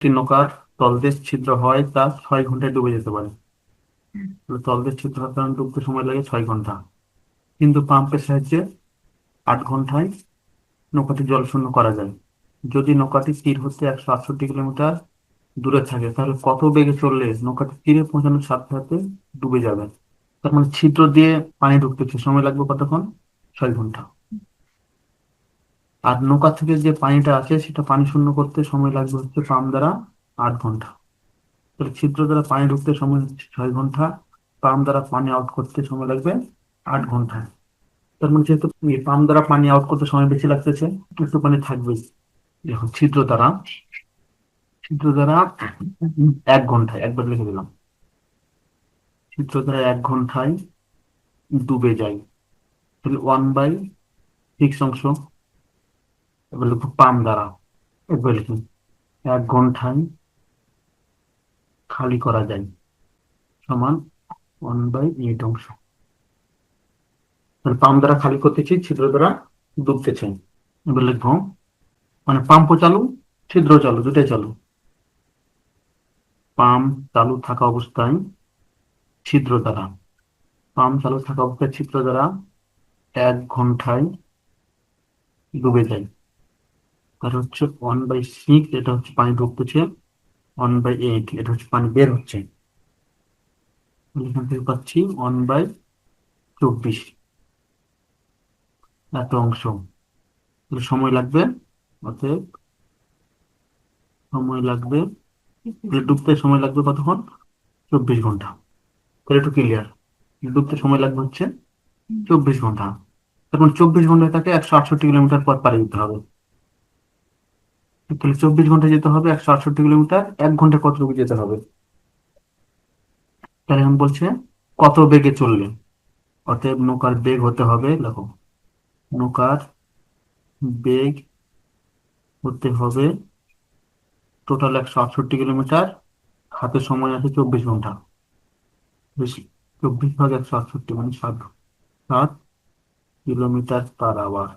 একটি নৌকার তলদেশ ছিদ্র হয় তা 6 ঘন্টায় ডুবে যেতে পারে। তাহলে তলদেশ ছিদ্র হওয়ার কারণে ডুবতে সময় লাগে 6 ঘন্টা, কিন্তু পাম্পের সাহায্যে 8 ঘন্টায় নৌকাটি জলশূন্য করা যায়। যদি নৌকাটি তীর হতে 168 কিলোমিটার দূরে থাকে, তাহলে কত বেগে চললে নৌকাটি তীরে পৌঁছানোর সাথে সাথে ডুবে যাবে? তার মানে ছিদ্র দিয়ে পানি ঢুকতেছে, সময় লাগবে কতক্ষণ? 6 ঘন্টা। আর নৌকা থেকে যে পানিটা আছে সেটা পানি শূন্য করতে সময় লাগবে হচ্ছে পাম্প দ্বারা 8 ঘন্টা। তাহলে ছিদ্র দ্বারা পানি ঢুকতে সময় হচ্ছে 6 ঘন্টা, পাম্প দ্বারা পানি আউট করতে সময় লাগবে 8 ঘন্টা। তার মানে যেহেতু পাম্প দ্বারা পানি আউট করতে সময় বেশি লাগতেছে, একটু পানি থাকবেই। দেখো ছিদ্র দ্বারা 1 ঘন্টায়, একবার লিখে দিলাম, ছিদ্র দ্বারা 1 ঘন্টায় ডুবে যায়। তাহলে 1/6 অংশ। এবার লিখবো পাম্প দ্বারা, একবার লিখি 1 ঘন্টায় খালি করা যায় সমান 1/8 অংশ। তাহলে পাম্প দ্বারা খালি করতেছি, ছিদ্র দ্বারা ডুবতেছে। এবার লিখবো মানে পাম্পও চালু, ছিদ্র চালু, দুটাই চালু। পাম্প চালু থাকা অবস্থায় ছিদ্র দ্বারা, পাম্প চালু থাকা অবস্থায় ছিদ্র দ্বারা 1 ঘন্টায় ডুবে যায়। তার হচ্ছে 1/6, এটা হচ্ছে পানি ঢুকতেছে, 1/8 এটা হচ্ছে পানি বের হচ্ছে। তাহলে এখান থেকে পাচ্ছি 1/24, এত অংশ। তাহলে সময় লাগবে, অতএব সময় লাগবে, ডুবতে সময় লাগবে কতক্ষণ? 24 ঘন্টা। তাহলে একটু ক্লিয়ার, ডুবতে সময় লাগবে হচ্ছে 24 ঘন্টা। এখন 24 ঘন্টায় তাকে 168 কিলোমিটার পর পাড়ি দিতে হবে। তাহলে 24 ঘন্টায় যেতে হবে 168 কিলোমিটার, 1 ঘন্টায় কতটুকু যেতে হবে? তাহলে এখন বলছে কত বেগে চললে, অতএব নৌকার বেগ হতে হবে, দেখো, নৌকার বেগ হতে হবে টোটাল 168 কিলোমিটার, হাতে সময় আছে 24 ঘন্টা, বেশি, 24 ভাগ 168 মানে 7 কিলোমিটার পার আওয়ার।